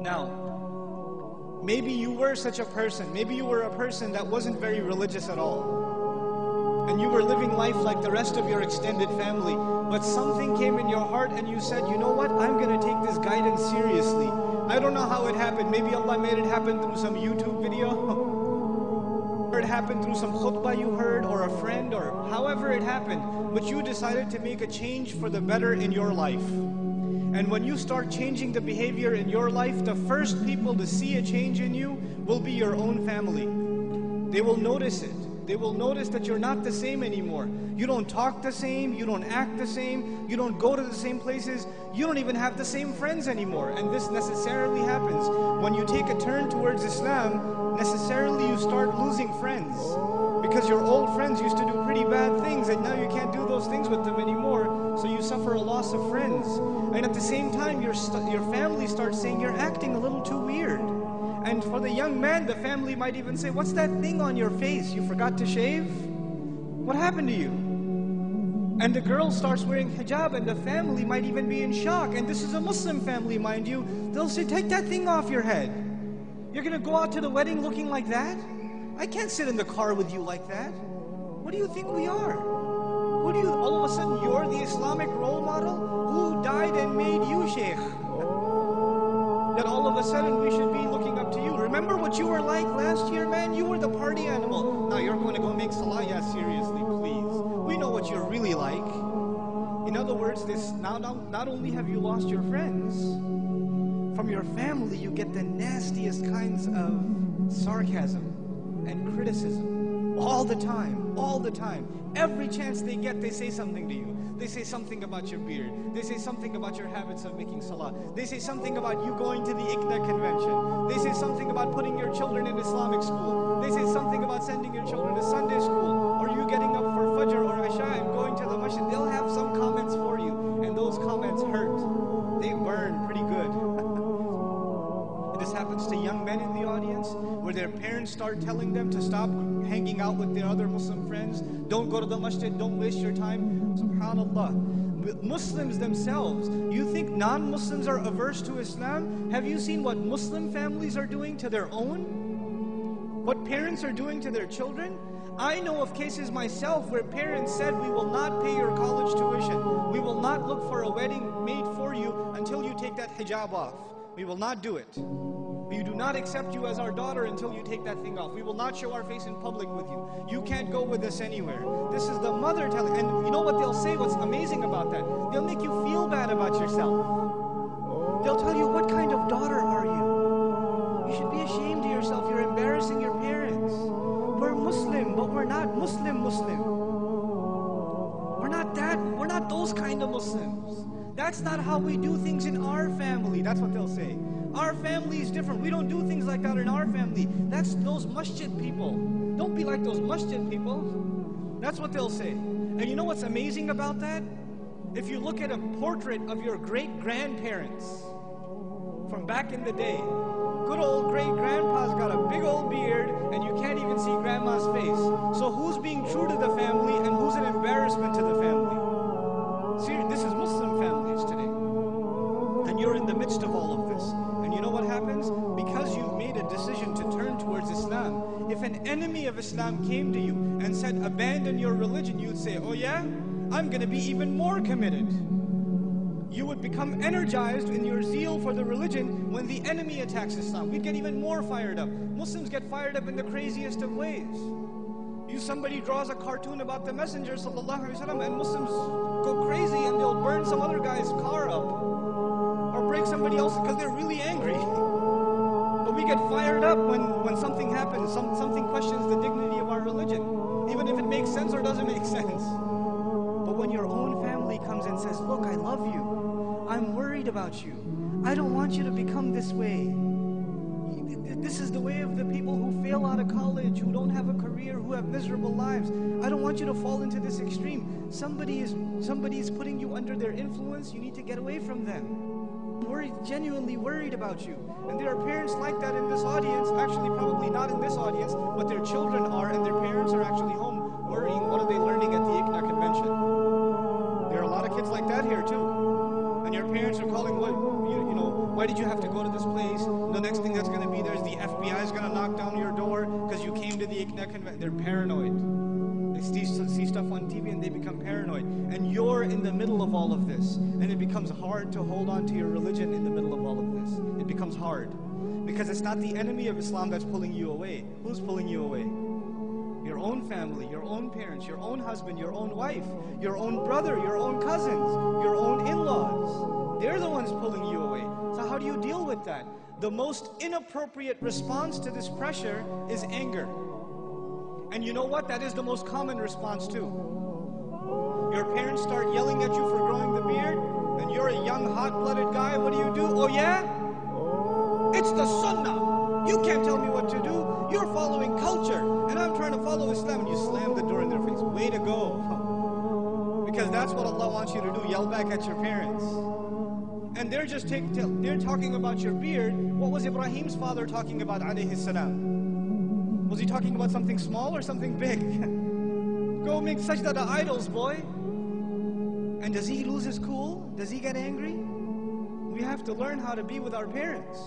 Now, maybe you were such a person. Maybe you were a person that wasn't very religious at all. And you were living life like the rest of your extended family. But something came in your heart and you said, you know what? I'm going to take this guidance seriously. I don't know how it happened. Maybe Allah made it happen through some YouTube video. Or it happened through some khutbah you heard, or a friend, or however it happened. But you decided to make a change for the better in your life. And when you start changing the behavior in your life, the first people to see a change in you will be your own family. They will notice it. They will notice that you're not the same anymore. You don't talk the same, you don't act the same, you don't go to the same places, you don't even have the same friends anymore. And this necessarily happens. When you take a turn towards Islam, necessarily you start losing friends. Because your old friends used to do pretty bad things and now you can't do those things with them anymore. So you suffer a loss of friends. And at the same time, your family starts saying you're acting a little too weird. And for the young man, the family might even say, what's that thing on your face? You forgot to shave? What happened to you? And the girl starts wearing hijab and the family might even be in shock. And this is a Muslim family, mind you. They'll say, take that thing off your head. You're going to go out to the wedding looking like that? I can't sit in the car with you like that. What do you think we are? All of a sudden, you're the Islamic role model? Who died and made you sheikh? That all of a sudden we should be looking up to you. Remember what you were like last year, man? You were the party animal. Now you're going to go make salah? Yeah, seriously, please. We know what you're really like. In other words, not only have you lost your friends, from your family you get the nastiest kinds of sarcasm and criticism all the time, all the time. Every chance they get, they say something to you. They say something about your beard. They say something about your habits of making salah. They say something about you going to the ICNA convention. They say something about putting your children in Islamic school. They say something about sending your children to Sunday school, or you getting up for Fajr or Isha and going to the masjid. They'll have some comments for you, and those comments hurt. They burn pretty good. This happens to young men in the audience, where their parents start telling them to stop hanging out with their other Muslim friends. Don't go to the masjid, don't waste your time. SubhanAllah. Muslims themselves, you think non-Muslims are averse to Islam? Have you seen what Muslim families are doing to their own? What parents are doing to their children? I know of cases myself where parents said, we will not pay your college tuition. We will not look for a wedding made for you until you take that hijab off. We will not do it. We do not accept you as our daughter until you take that thing off. We will not show our face in public with you. You can't go with us anywhere. This is the mother telling. And you know what they'll say? What's amazing about that? They'll make you feel bad about yourself. They'll tell you, what kind of daughter are you? You should be ashamed of yourself. You're embarrassing your parents. We're Muslim, but we're not Muslim. We're not that. We're not those kind of Muslims. That's not how we do things in our family. That's what they'll say. Our family is different. We don't do things like that in our family. That's those masjid people. Don't be like those masjid people. That's what they'll say. And you know what's amazing about that? If you look at a portrait of your great-grandparents from back in the day, good old great-grandpa's got a big old beard and you can't even see grandma's face. So who's being true to the family and who's an embarrassment to the family? See, this is Muslim families today. And you're in the midst of all of this. And you know what happens? Because you've made a decision to turn towards Islam, if an enemy of Islam came to you and said, abandon your religion, you'd say, oh yeah? I'm going to be even more committed. You would become energized in your zeal for the religion when the enemy attacks Islam. We'd get even more fired up. Muslims get fired up in the craziest of ways. Somebody draws a cartoon about the Messenger ﷺ and Muslims go crazy and they'll burn some other guy's car up or break somebody else because they're really angry. But we get fired up when something happens, something questions the dignity of our religion, even if it makes sense or doesn't make sense. But when your own family comes and says, look, I love you, I'm worried about you, I don't want you to become this way. This is the way of the people who fail out of college, who don't have a career, who have miserable lives. I don't want you to fall into this extreme. Somebody is putting you under their influence. You need to get away from them. Genuinely worried about you. And there are parents like that in this audience, actually probably not in this audience, but their children are, and their parents are actually home worrying, what are they learning at the ICNA convention? There are a lot of kids like that here too. And your parents are calling, what, you know, why they're paranoid. They see stuff on TV and they become paranoid. And you're in the middle of all of this. And it becomes hard to hold on to your religion in the middle of all of this. It becomes hard. Because it's not the enemy of Islam that's pulling you away. Who's pulling you away? Your own family, your own parents, your own husband, your own wife, your own brother, your own cousins, your own in-laws. They're the ones pulling you away. So how do you deal with that? The most inappropriate response to this pressure is anger. And you know what? That is the most common response too. Your parents start yelling at you for growing the beard, and you're a young, hot-blooded guy. What do? Oh yeah? It's the sunnah. You can't tell me what to do. You're following culture, and I'm trying to follow Islam. And you slam the door in their face. Way to go. Because that's what Allah wants you to do. Yell back at your parents. And they're just they're talking about your beard. What was Ibrahim's father talking about, alayhi salam? Was he talking about something small or something big? Go make sajda to idols, boy. And does he lose his cool? Does he get angry? We have to learn how to be with our parents.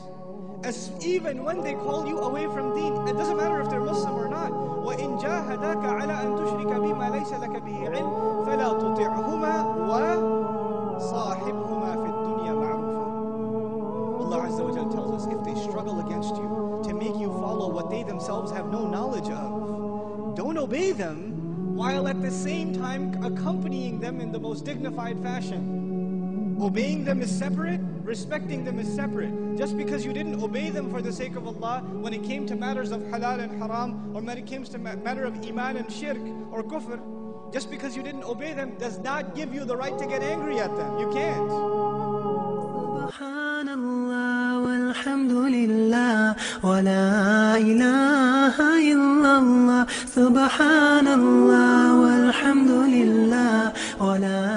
Even when they call you away from deen, it doesn't matter if they're Muslim or not. وَإِن جَاهَدَاكَ عَلَىٰ أَن تُشْرِكَ بِمَا لَيْسَ لَكَ بِهِ عِلْمٍ فَلَا تُطِعْهُمَا وَصَاحِبْهُمَا فِي الدُّنْيَا مَعْرُوفًا. Allah Azza wa Jalla tells us, if they struggle against you to make you follow what they themselves have no knowledge of, don't obey them while at the same time accompanying them in the most dignified fashion. Obeying them is separate, respecting them is separate. Just because you didn't obey them for the sake of Allah, when it came to matters of halal and haram, or when it came to matter of iman and shirk or kufr, just because you didn't obey them does not give you the right to get angry at them. You can't. Subhanallah walhamdulillah wa la ilaha illallah. Subhanallah walhamdulillah wa la